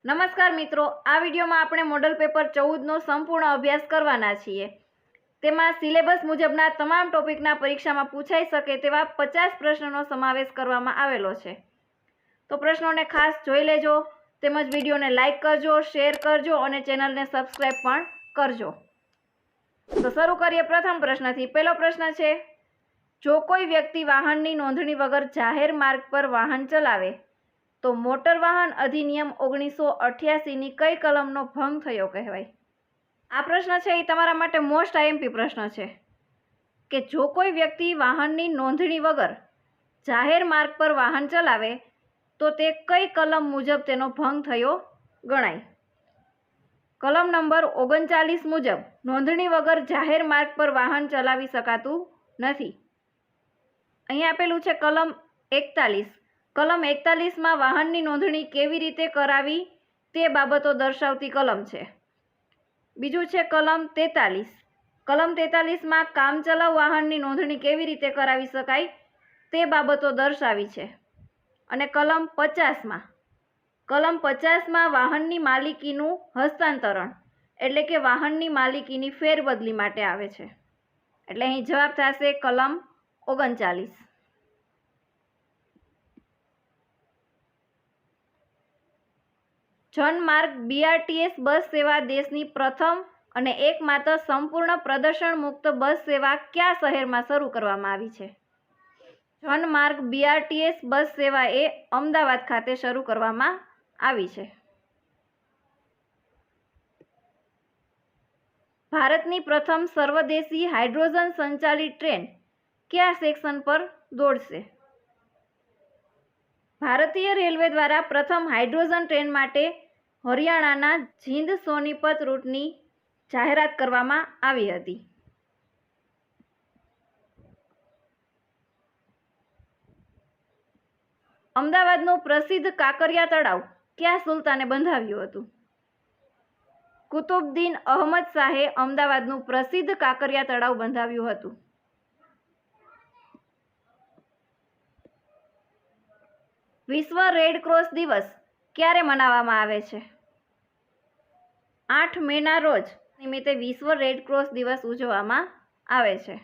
નમસ્કાર મિત્રો, આ વિડીયોમાં આપણે મોડલ પેપર 14નો સંપૂર્ણ અભ્યાસ કરવાના છીએ. તેમાં સિલેબસ મુજબના તમામ ટોપિકના પરીક્ષામાં પૂછાઈ શકે તેવા 50 પ્રશ્નોનો સમાવેશ કરવામાં આવેલો છે. તો પ્રશ્નોને ખાસ જોઈ લેજો, તેમજ વિડીયોને લાઇક કરજો, શેર કરજો અને ચેનલને સબસ્ક્રાઈબ પણ કરજો. તો શરૂ કરીએ પ્રથમ પ્રશ્નથી. પહેલો પ્રશ્ન છે, જો કોઈ વ્યક્તિ વાહનની નોંધણી વગર જાહેર માર્ગ પર વાહન ચલાવે તો મોટર વાહન અધિનિયમ 1988ની કઈ કલમનો ભંગ થયો કહેવાય? આ પ્રશ્ન છે એ તમારા માટે મોસ્ટ આઈએમપી પ્રશ્ન છે કે જો કોઈ વ્યક્તિ વાહનની નોંધણી વગર જાહેર માર્ગ પર વાહન ચલાવે તો તે કઈ કલમ મુજબ તેનો ભંગ થયો ગણાય? કલમ નંબર 39 મુજબ નોંધણી વગર જાહેર માર્ગ પર વાહન ચલાવી શકાતું નથી. અહીં આપેલું છે કલમ 41. કલમ 41માં વાહનની નોંધણી કેવી રીતે કરાવી તે બાબતો દર્શાવતી કલમ છે. બીજું છે કલમ 43. કલમ 43માં કામચલાઉ વાહનની નોંધણી કેવી રીતે કરાવી શકાય તે બાબતો દર્શાવી છે. અને કલમ 50માં વાહનની માલિકીનું હસ્તાંતરણ એટલે કે વાહનની માલિકીની ફેરબદલી માટે આવે છે. એટલે અહીં જવાબ થશે કલમ 39. જનમાર્ગ BRTS બસ સેવા દેશની પ્રથમ અને એકમાત્ર સંપૂર્ણ પ્રદૂષણ મુક્ત બસ સેવા કયા શહેરમાં શરૂ કરવામાં આવી છે? જનમાર્ગ BRTS બસ સેવા એ અમદાવાદ ખાતે શરૂ કરવામાં આવી છે. ભારતની પ્રથમ સર્વદેશી હાઇડ્રોજન સંચાલિત ટ્રેન કયા સેક્શન પર દોડશે? ભારતીય રેલવે દ્વારા પ્રથમ હાઇડ્રોજન ટ્રેન માટે હરિયાણાના જીંદ સોનીપત રૂટની જાહેરાત કરવામાં આવી હતી. અમદાવાદનું પ્રસિદ્ધ કાંકરિયા તળાવ કયા સુલતાને બંધાવ્યું હતું? કુતુબુદ્દીન અહમદ શાહે અમદાવાદનું પ્રસિદ્ધ કાંકરિયા તળાવ બંધાવ્યું હતું. વિશ્વ રેડ ક્રોસ દિવસ ક્યારે મનાવવામાં આવે છે? 8 મેના રોજ નિમિત્તે વિશ્વ રેડ ક્રોસ દિવસ ઉજવવામાં આવે છે.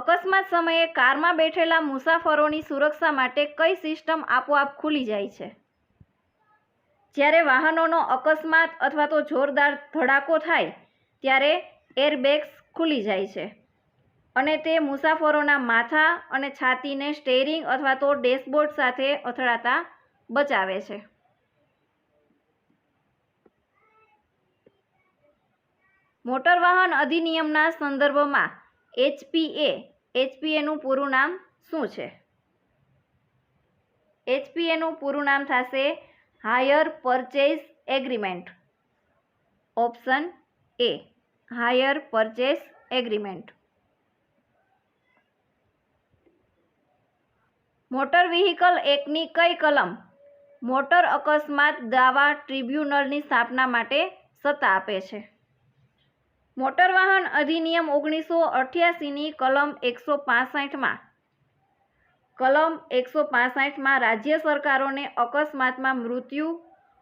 અકસ્માત સમયે કારમાં બેઠેલા મુસાફરોની સુરક્ષા માટે કઈ સિસ્ટમ આપોઆપ ખુલી જાય છે? જ્યારે વાહનોનો અકસ્માત અથવા તો જોરદાર ધડાકો થાય ત્યારે એરબેગ્સ ખુલી જાય છે અને તે મુસાફરોના માથા અને છાતીને સ્ટેરિંગ અથવા તો ડેશબોર્ડ સાથે અથડાતા બચાવે છે. મોટર વાહન અધિનિયમના સંદર્ભમાં HPAનું પૂરું નામ શું છે? HPAનું પૂરું નામ થશે hire purchase agreement. Option A, hire purchase agreement. Motor vehicle એક્ટની કઈ કલમ મોટર અકસ્માત દાવા ટ્રિબ્યુનલની સ્થાપના માટે સત્તા આપે છે? મોટર વાહન અધિનિયમ 1988ની કલમ 165માં રાજ્ય સરકારોને અકસ્માતમાં મૃત્યુ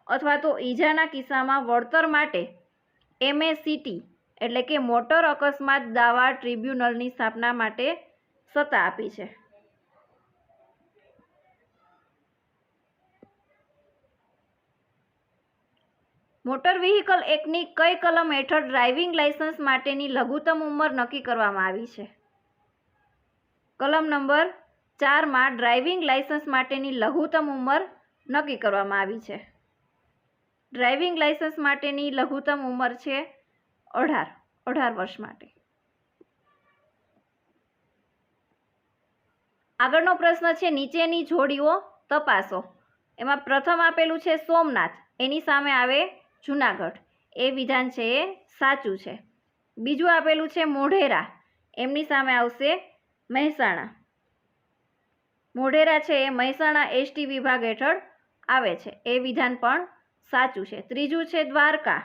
અથવા તો ઈજાના કિસ્સામાં વળતર માટે MACT એટલે કે મોટર અકસ્માત દાવા ટ્રિબ્યુનલની સ્થાપના માટે સત્તા આપી છે. મોટર વ્હીકલ એક્ટની કઈ કલમ હેઠળ ડ્રાઇવિંગ લાયસન્સ માટેની લઘુત્તમ ઉંમર નક્કી કરવામાં આવી છે? કલમ નંબર 4માં ડ્રાઇવિંગ લાયસન્સ માટેની લઘુત્તમ ઉંમર નક્કી કરવામાં આવી છે. ડ્રાઇવિંગ લાયસન્સ માટેની લઘુત્તમ ઉંમર છે 18 વર્ષ માટે. આગળનો પ્રશ્ન છે, નીચેની જોડીઓ તપાસો. એમાં પ્રથમ આપેલું છે સોમનાથ, એની સામે આવે જુનાગઢ. એ વિધાન છે એ સાચું છે. બીજું આપેલું છે મોઢેરા, એમની સામે આવશે મહેસાણા. મોઢેરા છે એ મહેસાણા ST વિભાગ હેઠળ આવે છે. એ વિધાન પણ સાચું છે. ત્રીજું છે દ્વારકા.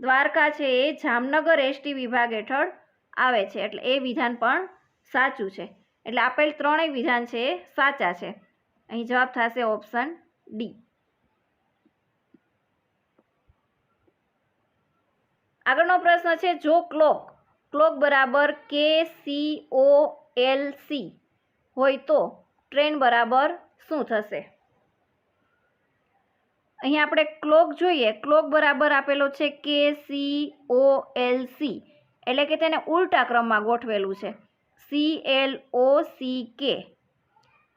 દ્વારકા છે એ જામનગર ST વિભાગ હેઠળ આવે છે. એટલે એ વિધાન પણ સાચું છે. એટલે આપેલ ત્રણેય વિધાન છે એ સાચા છે. અહીં જવાબ થશે ઓપ્શન ડી. આગળનો પ્રશ્ન છે, જો ક્લોક બરાબર KCOLC હોય તો ટ્રેન બરાબર શું થશે? અહીં આપણે ક્લોક જોઈએ, ક્લોક બરાબર આપેલો છે KCOLC, એટલે કે તેને ઉલટા ક્રમમાં ગોઠવેલું છે. CLOCK,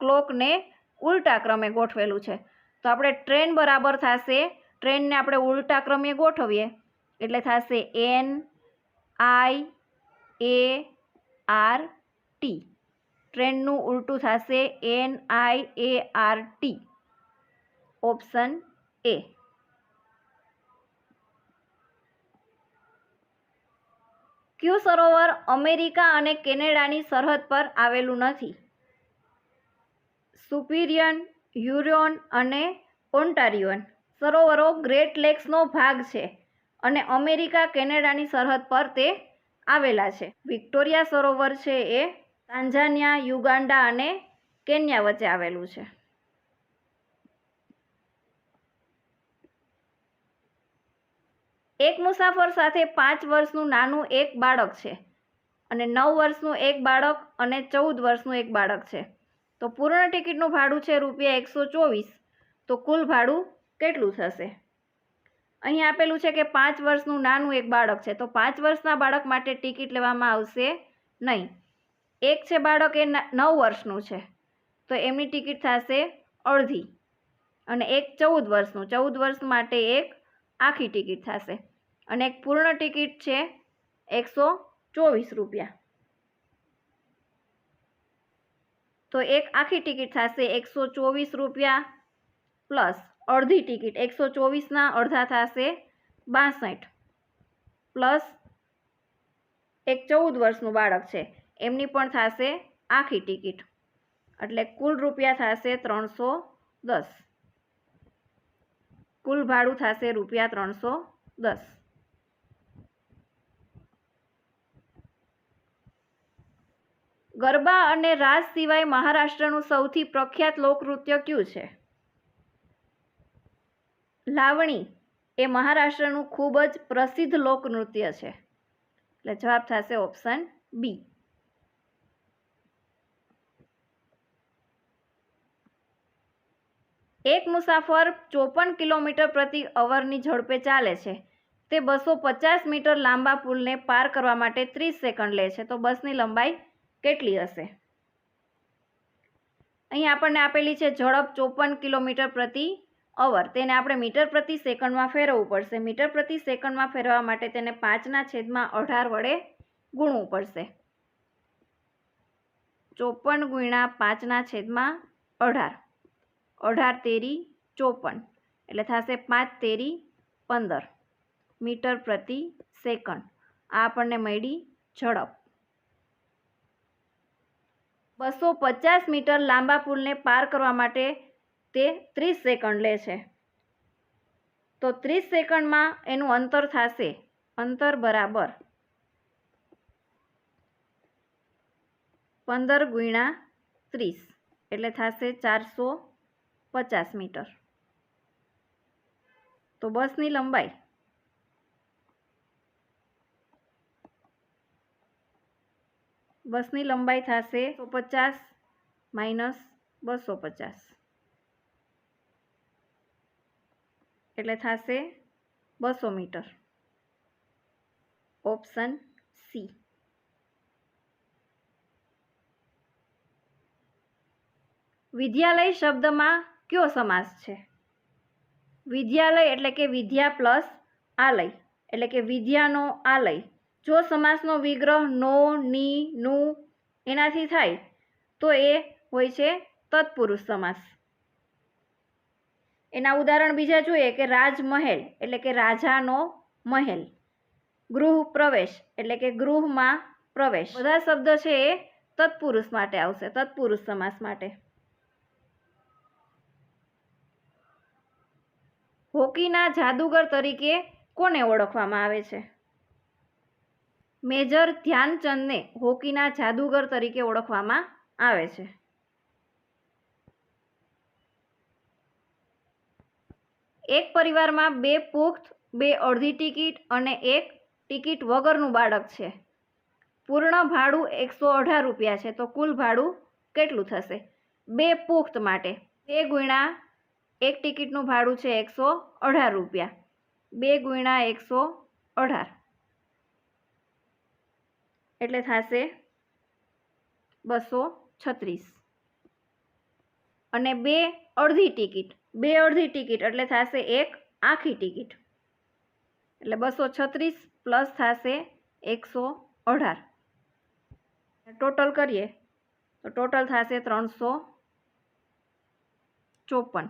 ક્લોકને ઉલટા ક્રમે ગોઠવેલું છે. તો આપણે ટ્રેન બરાબર થશે, ટ્રેનને આપણે ઉલટા ક્રમે ગોઠવીએ એટલે થશે NIART. ટ્રેનનું ઉલટું થશે NIART. Option A. Q Sarovar America અને કેનેડાની સરહદ પર આવેલું નથી? સુપિરિયન, હ્યુરોન અને ઓન્ટારિયોન સરોવરો ગ્રેટ લેક્સનો ભાગ છે અને અમેરિકા કેનેડાની સરહદ પર તે આવેલા છે. વિક્ટોરિયા સરોવર છે એ તાંઝાનિયા, યુગાન્ડા અને કેન્યા વચ્ચે આવેલું છે. એક મુસાફર સાથે 5 વર્ષનું નાનું એક બાળક છે અને 9 વર્ષનું એક બાળક અને 14 વર્ષનું એક બાળક છે. તો પૂર્ણ ટિકિટનું ભાડું છે ₹124. તો કુલ ભાડું કેટલું થશે? અહીં આપેલું છે કે 5 વર્ષનું નાનું એક બાળક છે, તો 5 વર્ષના બાળક માટે ટિકિટ લેવામાં આવશે નહીં. એક છે બાળક એ 9 વર્ષનું છે, તો એમની ટિકિટ થશે અડધી. અને એક 14 વર્ષનું, 14 વર્ષ માટે એક આખી ટિકિટ થશે. અને એક પૂર્ણ ટિકિટ છે ₹124. તો એક આખી ટિકિટ થશે ₹124 પ્લસ અડધી ટિકિટ, 124ના અડધા થશે 62 પ્લસ એક 14 વર્ષનું બાળક છે એમની પણ થશે આખી ટિકિટ, એટલે કુલ રૂપિયા થશે 310. કુલ ભાડું થશે ₹310. ગરબા અને રાસ સિવાય મહારાષ્ટ્રનું સૌથી પ્રખ્યાત લોકનૃત્ય કયું છે? લાવણી એ મહારાષ્ટ્રનું ખૂબ જ પ્રસિદ્ધ લોકનૃત્ય છે, એટલે જવાબ થશે ઓપ્શન બી. એક મુસાફર 54 કિલોમીટર પ્રતિ અવરની ઝડપે ચાલે છે. તે 250 મીટર લાંબા પુલને પાર કરવા માટે 30 સેકન્ડ લે છે. તો બસની લંબાઈ કેટલી હશે? અહીં આપણને આપેલી છે ઝડપ 54 કિલોમીટર પ્રતિ અવર. તેને આપણે મીટર પ્રતિ સેકન્ડમાં ફેરવવું પડશે. મીટર પ્રતિ સેકન્ડમાં ફેરવવા માટે તેને 5/18 વડે ગુણવું પડશે. 54 × 5/18, 18 તેરી 54, એટલે થશે 5 તેરી 15 મીટર પ્રતિ સેકન્ડ. આ આપણને મળી ઝડપ. 250 મીટર લાંબા પુલને પાર કરવા માટે તે 30 સેકન્ડ લે છે. તો 30 સેકન્ડમાં એનું અંતર થશે, અંતર બરાબર 15 × 30, એટલે થશે 450 મીટર. તો બસની લંબાઈ થશે 150 માઇનસ 250, એટલે થશે 200 મીટર. Option C. વિદ્યાલય શબ્દમાં કયો સમાસ છે? વિદ્યાલય એટલે કે વિદ્યા પ્લસ આલય, એટલે કે વિદ્યાનો આલય. જો સમાસનો વિગ્રહ નો, ની, નું એનાથી થાય તો એ હોય છે તત્પુરુષ સમાસ. એના ઉદાહરણ બીજા જોઈએ કે રાજમહેલ એટલે કે રાજાનો મહેલ, ગૃહ પ્રવેશ એટલે કે ગૃહમાં પ્રવેશ. બધા શબ્દ છે એ તત્પુરુષ માટે આવશે, તત્પુરુષ સમાસ માટે. હોકીના જાદુગર તરીકે કોને ઓળખવામાં આવે છે? મેજર ધ્યાનચંદને હોકીના જાદુગર તરીકે ઓળખવામાં આવે છે. એક પરિવારમાં 2 પુખ્ત, 2 અડધી ટિકિટ અને 1 ટિકિટ વગરનું બાળક છે. પૂર્ણ ભાડું 118 રૂપિયા છે, તો કુલ ભાડું કેટલું થશે? 2 પુખ્ત માટે 2 ગુણ્યા 1 ટિકિટનું ભાડું છે 118 રૂપિયા. 2 ગુણ્યા 118 એટલે થશે 236. અને 2 અડધી ટિકિટ એટલે થશે 1 આખી ટિકિટ, એટલે 236 પ્લસ થશે 118. ટોટલ કરીએ તો ટોટલ થશે 354.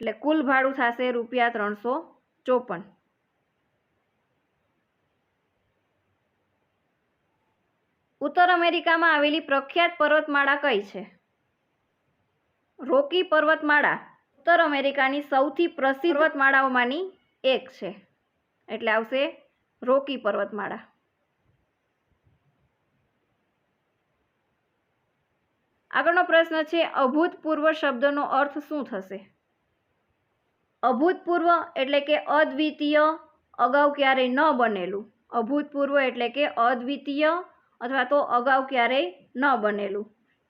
એટલે કુલ ભાડું થશે રૂપિયા 354. ઉત્તર અમેરિકામાં આવેલી પ્રખ્યાત પર્વતમાળા કઈ છે? રોકી પર્વતમાળા ઉત્તર અમેરિકાની સૌથી પ્રસિદ્ધ પર્વતમાળાઓમાંની એક છે, એટલે આવશે રોકી પર્વતમાળા. આગળનો પ્રશ્ન છે, અભૂતપૂર્વ શબ્દનો અર્થ શું થશે? અભૂતપૂર્વ એટલે કે અદ્વિતીય, અગાઉ ક્યારેય ન બનેલું. અભૂતપૂર્વ એટલે કે અદ્વિતીય અથવા તો અગાઉ ક્યારેય ન બનેલું.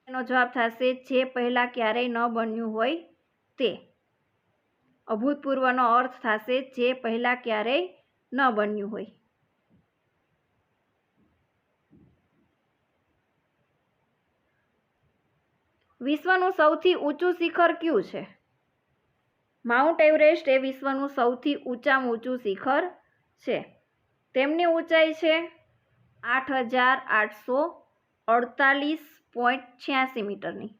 એનો જવાબ થશે જે પહેલા ક્યારેય ન બન્યું હોય તે. અભૂતપૂર્વનો અર્થ થશે જે પહેલા ક્યારેય ન બન્યું હોય. વિશ્વનું સૌથી ઊંચું શિખર કયું છે? માઉન્ટ એવરેસ્ટ એ વિશ્વનું સૌથી ઊંચામાં ઊંચું શિખર છે. તેમની ઊંચાઈ છે 8848.86 મીટરની.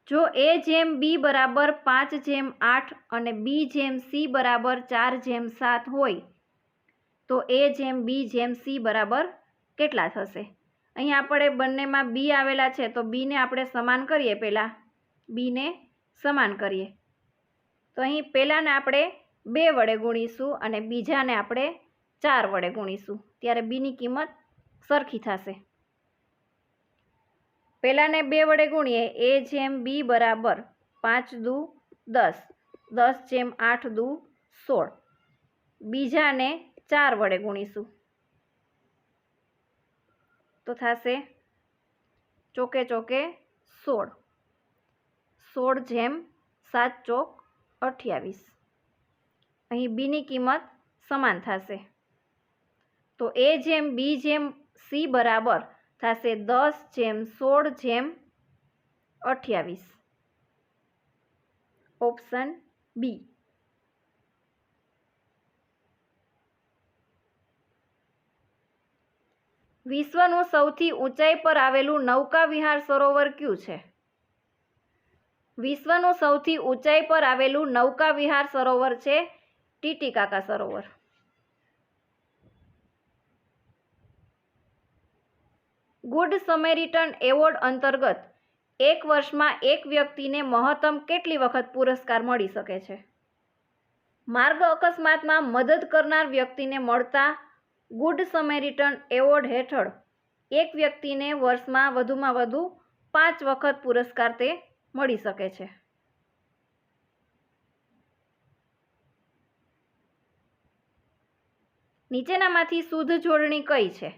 જો A/B બરાબર 5/8 અને B/C બરાબર 4/7 હોય તો A/B/C બરાબર કેટલા થશે? અહીં આપણે બંનેમાં B આવેલા છે તો B ને આપણે સમાન કરીએ. પહેલાં B ને સમાન કરીએ તો અહીં પહેલાંને આપણે 2 વડે ગુણીશું અને બીજાને આપણે 4 વડે ગુણીશું, ત્યારે બીની કિંમત સરખી થશે. પહેલાંને 2 વડે ગુણીએ A/B બરાબર 5 દુ 10, 10/8 દુ 16. બીજાને 4 વડે ગુણીશું તો થશે ચોકે ચોકે 16, 16/7 ચોક 28. અહીં બીની કિંમત સમાન થશે તો A/B/C બરાબર થશે 10/16/28. Option B. વિશ્વનું સૌથી ઊંચાઈ પર આવેલું નૌકા વિહાર સરોવર કયું છે? વિશ્વનું સૌથી ઊંચાઈ પર આવેલું નૌકા વિહાર સરોવર છે ટીટીકાકા સરોવર. ગુડ સમરીટન એવોર્ડ અંતર્ગત એક વર્ષમાં એક વ્યક્તિને મહત્તમ કેટલી વખત પુરસ્કાર મળી શકે છે? માર્ગ અકસ્માતમાં મદદ કરનાર વ્યક્તિને મળતા ગુડ સમરીટન એવોર્ડ હેઠળ એક વ્યક્તિને વર્ષમાં વધુમાં વધુ 5 વખત પુરસ્કાર તે મળી શકે છે. નીચેનામાંથી શુદ્ધ જોડણી કઈ છે?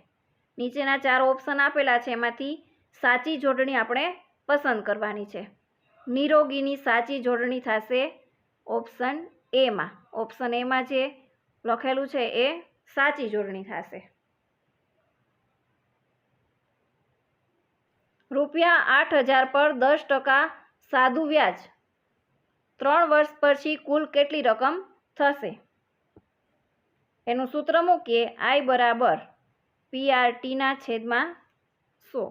નીચેના 4 ઓપ્શન આપેલા છે, એમાંથી સાચી જોડણી આપણે પસંદ કરવાની છે. નિરોગીની સાચી જોડણી થશે ઓપ્શન એમાં. ઓપ્શન એમાં જે લખેલું છે એ સાચી જોડણી થશે. ₹8,000 પર 10% સાદું વ્યાજ 3 વર્ષ પછી કુલ કેટલી રકમ થશે? એનું સૂત્ર મૂકીએ. I બરાબર PRT/100.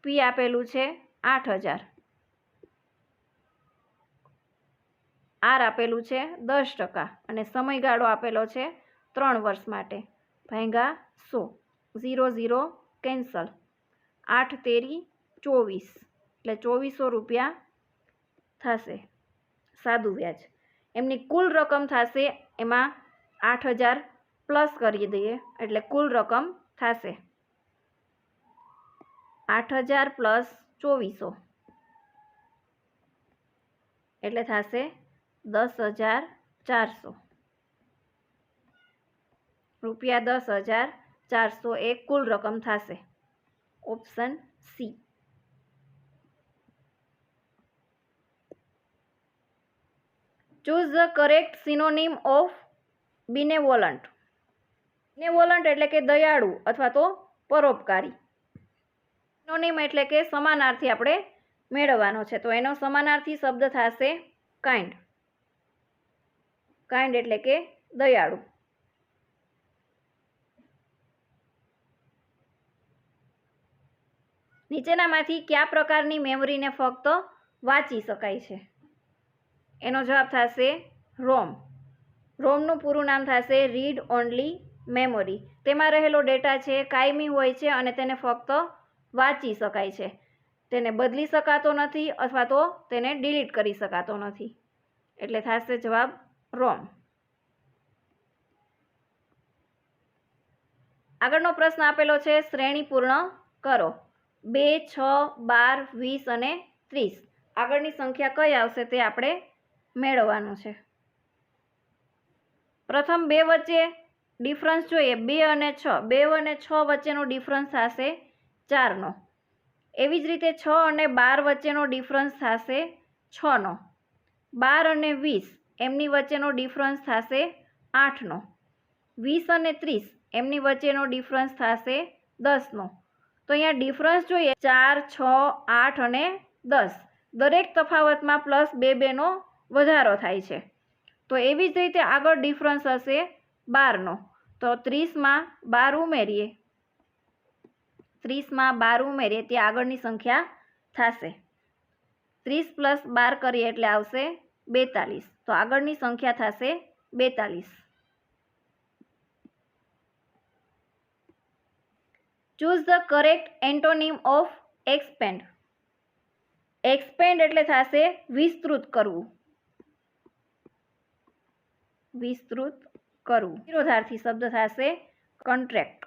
P આપેલું છે 8,000, R આપેલું છે 10% અને સમયગાળો આપેલો છે 3 વર્ષ માટે. ભાગ્યા 100, 0 0 કેન્સલ, 8 તેરી 24 એટલે 2400 રૂપિયા થશે સાદું વ્યાજ. એમની કુલ રકમ થશે, એમાં 8,000 પ્લસ કરી દઈએ એટલે કુલ રકમ થશે 8000 પ્લસ 2400 એટલે થશે 10,400 રૂપિયા 10,400 એ કુલ રકમ થશે. Option C. Choose the correct synonym of benevolent. Benevolent એટલે કે દયાળુ અથવા તો પરોપકારી. સિનોનિમ એટલે કે સમાનાર્થી આપણે મેળવવાનો છે, તો એનો સમાનાર્થી શબ્દ થશે કાઇન્ડ. કાઇન્ડ એટલે કે દયાળુ. નીચેનામાંથી કયા પ્રકારની મેમરીને ફક્ત વાંચી શકાય છે? એનો જવાબ થશે રોમ. રોમનું પૂરું નામ થશે રીડ ઓનલી મેમરી. તેમાં રહેલો ડેટા છે કાયમી હોય છે અને તેને ફક્ત વાંચી શકાય છે. તેને બદલી શકાતો નથી અથવા તો તેને ડિલીટ કરી શકાતો નથી. એટલે થશે જવાબ રોમ. આગળનો પ્રશ્ન આપેલો છે, શ્રેણી પૂર્ણ કરો. 2, 6, 12, 20 અને 30. આગળની સંખ્યા કઈ આવશે તે આપણે મેળવવાનું છે. પ્રથમ 2 વચ્ચે ડિફરન્સ જોઈએ. 2 અને 6. 2 અને 6 વચ્ચેનો ડિફરન્સ થશે 4નો. એવી જ રીતે 6 અને 12 વચ્ચેનો ડિફરન્સ થશે 6નો. 12 અને 20 એમની વચ્ચેનો ડિફરન્સ થશે 8નો. 20 અને 30 એમની વચ્ચેનો ડિફરન્સ થશે 10નો. તો અહીંયા ડિફરન્સ જોઈએ 4, 6, 8 અને 10. દરેક તફાવતમાં +2 નો વધારો થાય છે. તો એવી જ રીતે આગળ ડિફરન્સ હશે 12નો. તો 30માં 12 ઉમેરીએ. 30માં 12 ઉમેરીએ ત્યાં આગળની સંખ્યા થશે 30 + 12 કરીએ એટલે આવશે 42. તો આગળની સંખ્યા થશે 42. Choose the correct antonym of expand. Expand એટલે થશે વિસ્તૃત કરવું. વિસ્તૃત કરવું. વિરોધાર્થી શબ્દ થશે કન્ટ્રેક્ટ.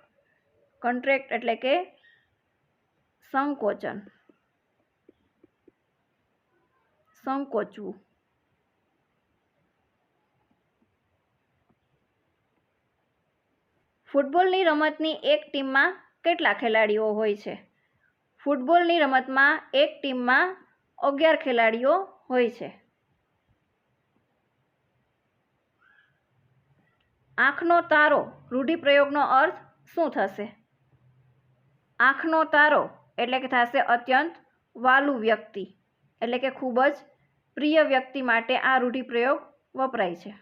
કન્ટ્રેક્ટ એટલે કે સંકોચન. સંકોચવું. ફૂટબોલની રમતની એક ટીમમાં કેટલા ખેલાડીઓ હોય છે? ફૂટબોલની રમતમાં એક ટીમમાં 11 ખેલાડીઓ હોય છે. આંખનો તારો રૂઢિપ્રયોગનો અર્થ શું થશે? આંખનો તારો એટલે કે થશે અત્યંત વાલું વ્યક્તિ, એટલે કે ખૂબ જ પ્રિય વ્યક્તિ માટે આ રૂઢિપ્રયોગ વપરાય છે.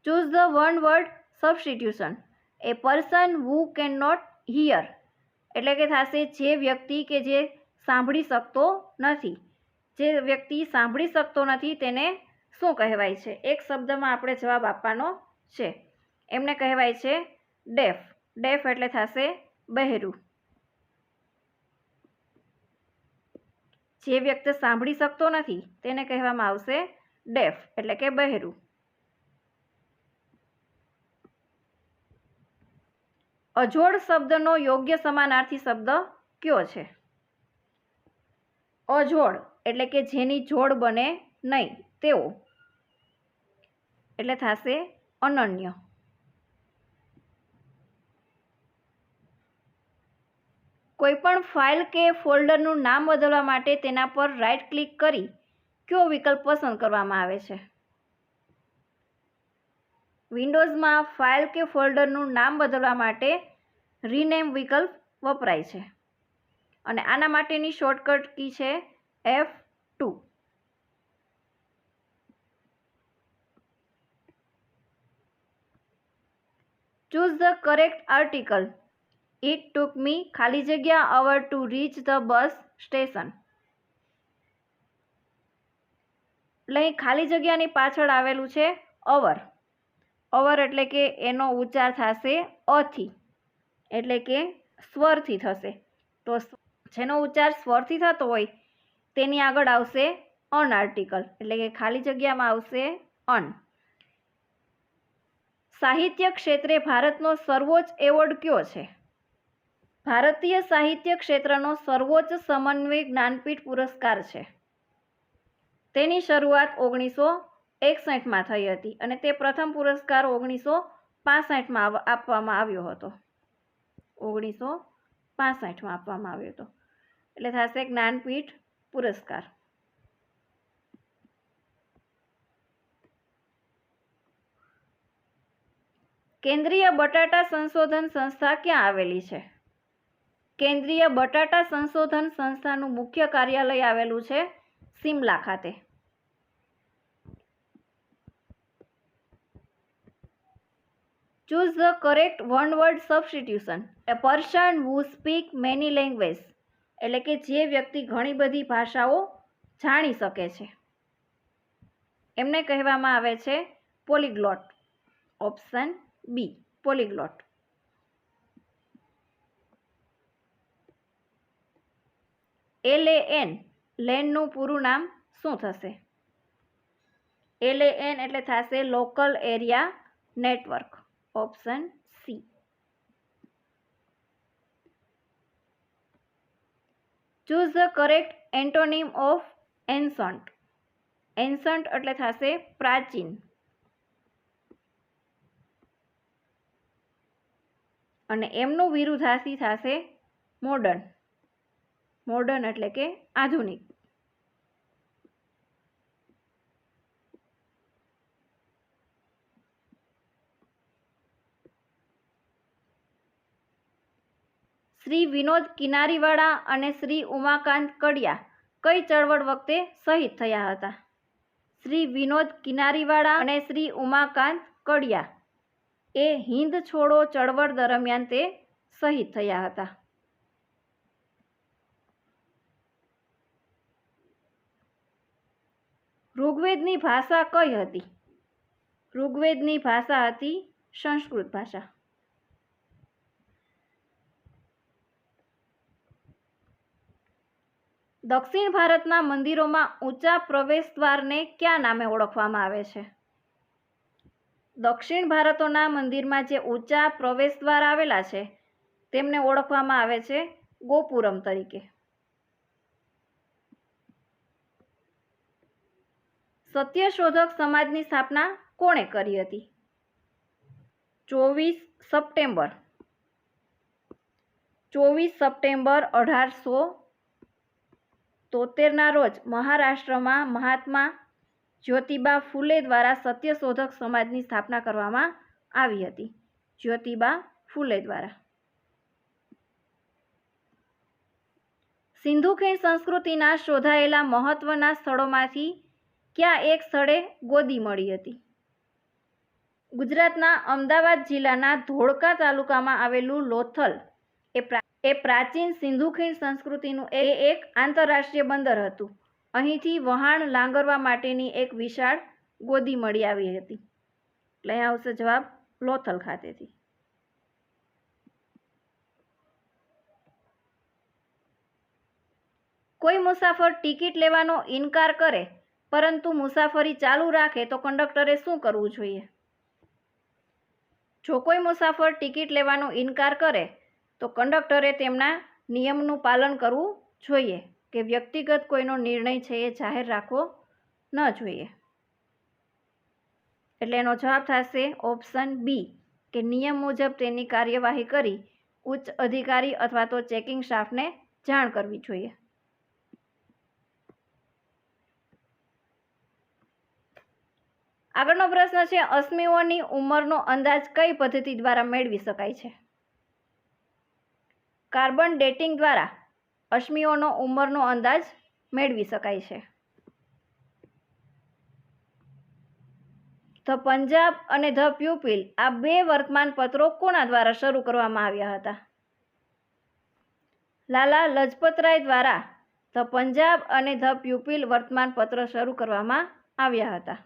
Choose the one word substitution. A person who can not hear એટલે કે થશે જે વ્યક્તિ કે જે સાંભળી શકતો નથી. જે વ્યક્તિ સાંભળી શકતો નથી તેને શું કહેવાય છે? એક શબ્દમાં આપણે જવાબ આપવાનો છે. એમને કહેવાય છે ડેફ. ડેફ એટલે થશે બહેરું. જે વ્યક્તિ સાંભળી શકતો નથી તેને કહેવામાં આવશે ડેફ એટલે કે બહેરું. અજોડ શબ્દનો યોગ્ય સમાનાર્થી શબ્દ કયો છે? અજોડ એટલે કે જેની જોડ બને નહીં તેવો એટલે થશે અનન્ય. કોઈપણ ફાઇલ કે ફોલ્ડરનું નામ બદલવા માટે તેના પર રાઇટ ક્લિક કરી કયો વિકલ્પ પસંદ કરવામાં આવે છે? વિન્ડોઝમાં ફાઇલ કે ફોલ્ડરનું નામ બદલવા માટે રીનેમ વિકલ્પ વપરાય છે અને આના માટેની શોર્ટકટ કી છે F2. Choose the correct article. It took me ખાલી જગ્યા hour to reach the bus station. એટલે ખાલી જગ્યાની પાછળ આવેલું છે અવર. અવર એટલે કે એનો ઉચ્ચાર થશે અથી, એટલે કે સ્વરથી થશે. તો જેનો ઉચ્ચાર સ્વરથી થતો હોય તેની આગળ આવશે અન આર્ટિકલ, એટલે કે ખાલી જગ્યામાં આવશે અન. સાહિત્ય ક્ષેત્રે ભારતનો સર્વોચ્ચ એવોર્ડ કયો છે? ભારતીય સાહિત્ય ક્ષેત્રનો સર્વોચ્ચ સમન્વય જ્ઞાનપીઠ પુરસ્કાર છે. તેની શરૂઆત 1961માં થઈ હતી અને તે પ્રથમ પુરસ્કાર 1965માં આપવામાં આવ્યો હતો. 1965માં આપવામાં આવ્યો હતો. એટલે થશે જ્ઞાનપીઠ પુરસ્કાર. કેન્દ્રીય બટાટા સંશોધન સંસ્થા ક્યાં આવેલી છે? કેન્દ્રીય બટાટા સંશોધન સંસ્થાનું મુખ્ય કાર્યાલય આવેલું છે સિમલા ખાતે. Choose the correct one word substitution. A person who speak many languages. એટલે કે જે વ્યક્તિ ઘણી બધી ભાષાઓ જાણી શકે છે એમને કહેવામાં આવે છે પોલીગ્લોટ. Option B પોલીગ્લોટ. LAN લેનનું પૂરું નામ શું થશે? LAN એટલે થશે local area network. Option C. Choose the correct antonym of ancient. Ancient એટલે થશે પ્રાચીન અને એમનું વિરુદ્ધાર્થી થશે મોડર્ન. મોડર્ન એટલે કે આધુનિક. શ્રી વિનોદ કિનારીવાળા અને શ્રી ઉમાકાંત કડિયા કઈ ચળવળ વખતે શહીદ થયા હતા? શ્રી વિનોદ કિનારીવાળા અને શ્રી ઉમાકાંત કડિયા એ હિંદ છોડો ચળવળ દરમિયાન તે શહીદ થયા હતા. ઋગ્વેદની ભાષા કઈ હતી? ઋગ્વેદની ભાષા હતી સંસ્કૃત ભાષા. દક્ષિણ ભારતના મંદિરોમાં ઊંચા પ્રવેશ દ્વારને કયા નામે ઓળખવામાં આવે છે? દક્ષિણ ભારતના મંદિરમાં જે ઊંચા પ્રવેશ દ્વાર આવેલા છે તેમને ઓળખવામાં આવે છે ગોપુરમ તરીકે. સત્યશોધક સમાજની સ્થાપના કોણે કરી હતી? 24 સપ્ટેમ્બર 1873ના રોજ મહારાષ્ટ્રમાં મહાત્મા જ્યોતિબા ફૂલે દ્વારા સત્યશોધક સમાજની સ્થાપના કરવામાં આવી હતી. જ્યોતિબા ફૂલે દ્વારા. સિંધુ ખીણ સંસ્કૃતિના શોધાયેલા મહત્વના સ્થળોમાંથી કયા એક સ્થળે ગોદી મળી હતી? ગુજરાતના અમદાવાદ જિલ્લાના ધોળકા તાલુકામાં આવેલું લોથલ એ પ્રાચીન સિંધુ ખીણ સંસ્કૃતિનું એક આંતરરાષ્ટ્રીય બંદર હતું. અહીંથી વહાણ લાંગરવા માટેની એક વિશાળ ગોદી મળી આવી હતી. એટલે અહીંયા આવશે જવાબ લોથલ ખાતેથી. કોઈ મુસાફર ટિકિટ લેવાનો ઇનકાર કરે પરંતુ મુસાફરી ચાલુ રાખે તો કંડક્ટરે શું કરવું જોઈએ? જો કોઈ મુસાફર ટિકિટ લેવાનો ઇનકાર કરે તો કંડક્ટરે તેમના નિયમનું પાલન કરવું જોઈએ કે વ્યક્તિગત કોઈનો નિર્ણય છે એ જાહેર રાખવો ન જોઈએ. એટલે એનો જવાબ થશે ઓપ્શન બી કે નિયમ મુજબ તેની કાર્યવાહી કરી ઉચ્ચ અધિકારી અથવા તો ચેકિંગ સ્ટાફને જાણ કરવી જોઈએ. આગળનો પ્રશ્ન છે અશ્મિઓની ઉંમરનો અંદાજ કઈ પદ્ધતિ દ્વારા મેળવી શકાય છે? કાર્બન ડેટિંગ દ્વારા અશ્મિઓનો ઉંમરનો અંદાજ મેળવી શકાય છે. ધ પંજાબ અને ધ પ્યુપિલ આ બે વર્તમાનપત્રો કોના દ્વારા શરૂ કરવામાં આવ્યા હતા? લાલા લજપતરાય દ્વારા ધ પંજાબ અને ધ પ્યુપિલ વર્તમાનપત્ર શરૂ કરવામાં આવ્યા હતા.